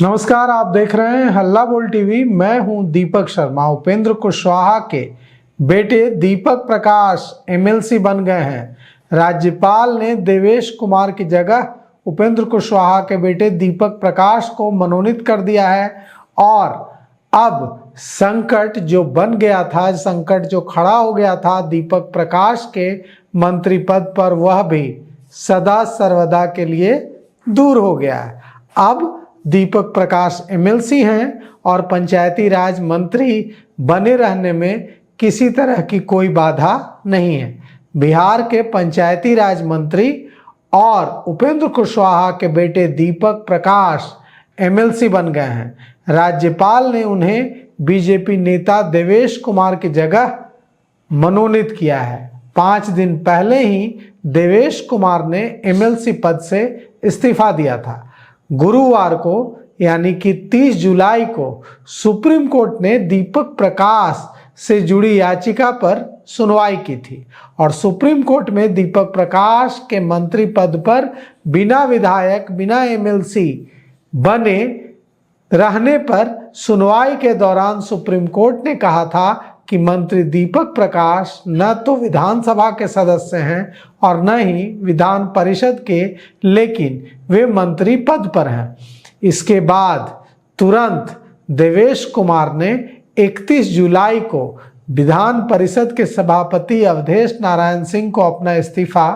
नमस्कार, आप देख रहे हैं हल्ला बोल टीवी। मैं हूं दीपक शर्मा। उपेंद्र कुशवाहा के बेटे दीपक प्रकाश एमएलसी बन गए हैं। राज्यपाल ने देवेश कुमार की जगह उपेंद्र कुशवाहा के बेटे दीपक प्रकाश को मनोनीत कर दिया है और अब संकट जो बन गया था, संकट जो खड़ा हो गया था दीपक प्रकाश के मंत्री पद पर, वह भी सदा सर्वदा के लिए दूर हो गया है। अब दीपक प्रकाश एमएलसी हैं और पंचायती राज मंत्री बने रहने में किसी तरह की कोई बाधा नहीं है। बिहार के पंचायती राज मंत्री और उपेंद्र कुशवाहा के बेटे दीपक प्रकाश एमएलसी बन गए हैं। राज्यपाल ने उन्हें बीजेपी नेता देवेश कुमार की जगह मनोनीत किया है। 5 दिन पहले ही देवेश कुमार ने एमएलसी पद से इस्तीफा दिया था। गुरुवार को यानी कि 30 जुलाई को सुप्रीम कोर्ट ने दीपक प्रकाश से जुड़ी याचिका पर सुनवाई की थी और सुप्रीम कोर्ट में दीपक प्रकाश के मंत्री पद पर बिना विधायक, बिना एमएलसी बने रहने पर सुनवाई के दौरान सुप्रीम कोर्ट ने कहा था कि मंत्री दीपक प्रकाश न तो विधानसभा के सदस्य हैं और न ही विधान परिषद के, लेकिन वे मंत्री पद पर हैं। इसके बाद तुरंत देवेश कुमार ने 31 जुलाई को विधान परिषद के सभापति अवधेश नारायण सिंह को अपना इस्तीफा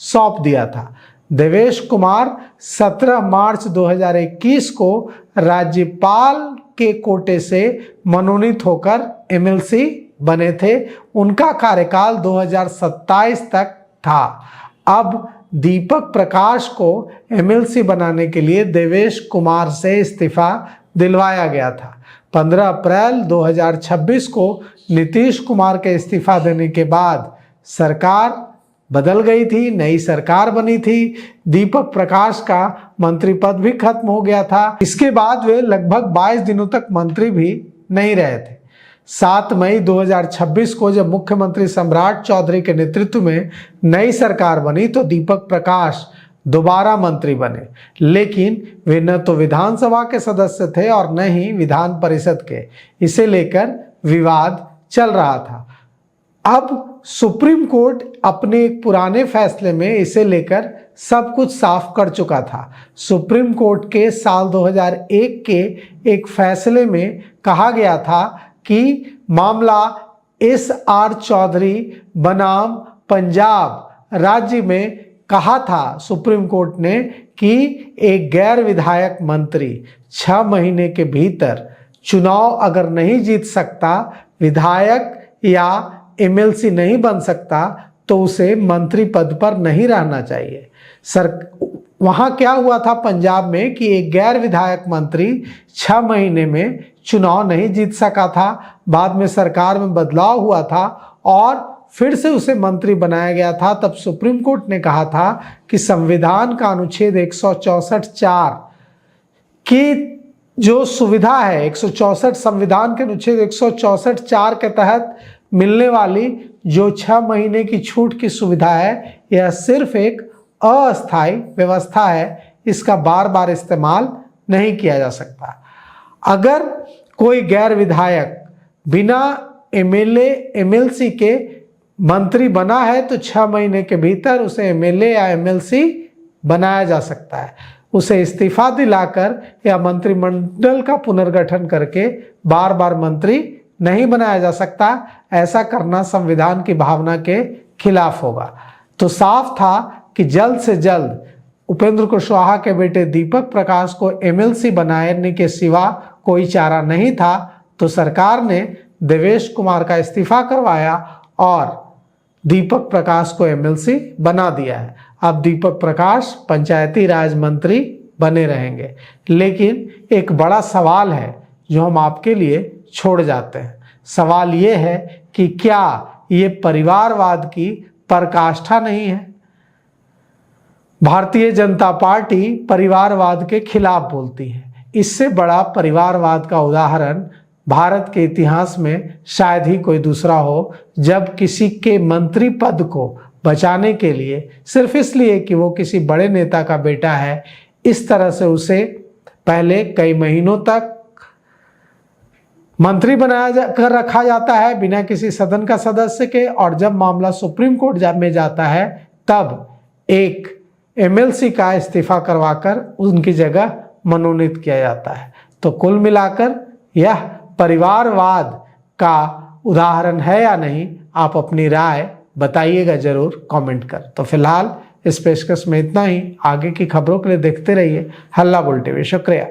सौंप दिया था। देवेश कुमार 17 मार्च 2021 को राज्यपाल के कोटे से मनोनीत होकर एमएलसी बने थे। उनका कार्यकाल 2027 तक था। अब दीपक प्रकाश को एमएलसी बनाने के लिए देवेश कुमार से इस्तीफा दिलवाया गया था। 15 अप्रैल 2026 को नीतीश कुमार के इस्तीफा देने के बाद सरकार बदल गई थी, नई सरकार बनी थी। दीपक प्रकाश का मंत्री पद भी खत्म हो गया था। इसके बाद वे लगभग 22 दिनों तक मंत्री भी नहीं रहे थे। 7 मई 2026 को जब मुख्यमंत्री सम्राट चौधरी के नेतृत्व में नई सरकार बनी तो दीपक प्रकाश दोबारा मंत्री बने, लेकिन वे न तो विधानसभा के सदस्य थे और न ही विधान परिषद के। इसे लेकर विवाद चल रहा था। अब सुप्रीम कोर्ट अपने एक पुराने फैसले में इसे लेकर सब कुछ साफ कर चुका था। सुप्रीम कोर्ट के साल 2001 के एक फैसले में कहा गया था कि मामला SR चौधरी बनाम पंजाब राज्य में कहा था सुप्रीम कोर्ट ने कि एक गैर विधायक मंत्री 6 महीने के भीतर चुनाव अगर नहीं जीत सकता, विधायक या एमएलसी नहीं बन सकता, तो उसे मंत्री पद पर नहीं रहना चाहिए। वहां क्या हुआ था पंजाब में कि एक गैर विधायक मंत्री 6 महीने में चुनाव नहीं जीत सका था। बाद में सरकार में बदलाव हुआ था और फिर से उसे मंत्री बनाया गया था। तब सुप्रीम कोर्ट ने कहा था कि संविधान का अनुच्छेद 164(4) की जो सुविधा है, 164 संविधान के अनुच्छेद 164(4) के तहत मिलने वाली जो 6 महीने की छूट की सुविधा है, यह सिर्फ एक अस्थायी व्यवस्था है। इसका बार बार इस्तेमाल नहीं किया जा सकता। अगर कोई गैर विधायक बिना एमएलए एमएलसी के मंत्री बना है तो 6 महीने के भीतर उसे एमएलए या एमएलसी बनाया जा सकता है। उसे इस्तीफा दिलाकर या मंत्रिमंडल का पुनर्गठन करके बार बार मंत्री नहीं बनाया जा सकता। ऐसा करना संविधान की भावना के खिलाफ होगा। तो साफ था कि जल्द से जल्द उपेंद्र कुशवाहा के बेटे दीपक प्रकाश को एमएलसी बनाने के सिवा कोई चारा नहीं था। तो सरकार ने देवेश कुमार का इस्तीफा करवाया और दीपक प्रकाश को एमएलसी बना दिया है। अब दीपक प्रकाश पंचायती राज मंत्री बने रहेंगे। लेकिन एक बड़ा सवाल है जो हम आपके लिए छोड़ जाते हैं। सवाल ये है कि क्या ये परिवारवाद की पराकाष्ठा नहीं है? भारतीय जनता पार्टी परिवारवाद के खिलाफ बोलती है। इससे बड़ा परिवारवाद का उदाहरण भारत के इतिहास में शायद ही कोई दूसरा हो, जब किसी के मंत्री पद को बचाने के लिए सिर्फ इसलिए कि वो किसी बड़े नेता का बेटा है, इस तरह से उसे पहले कई महीनों तक मंत्री कर रखा जाता है बिना किसी सदन का सदस्य के, और जब मामला सुप्रीम कोर्ट में जाता है तब एक एमएलसी का इस्तीफा करवाकर उनकी जगह मनोनीत किया जाता है। तो कुल मिलाकर यह परिवारवाद का उदाहरण है या नहीं, आप अपनी राय बताइएगा जरूर कमेंट कर। तो फिलहाल इस पेशकश में इतना ही। आगे की खबरों के लिए देखते रहिए हल्ला बोल टीवी। शुक्रिया।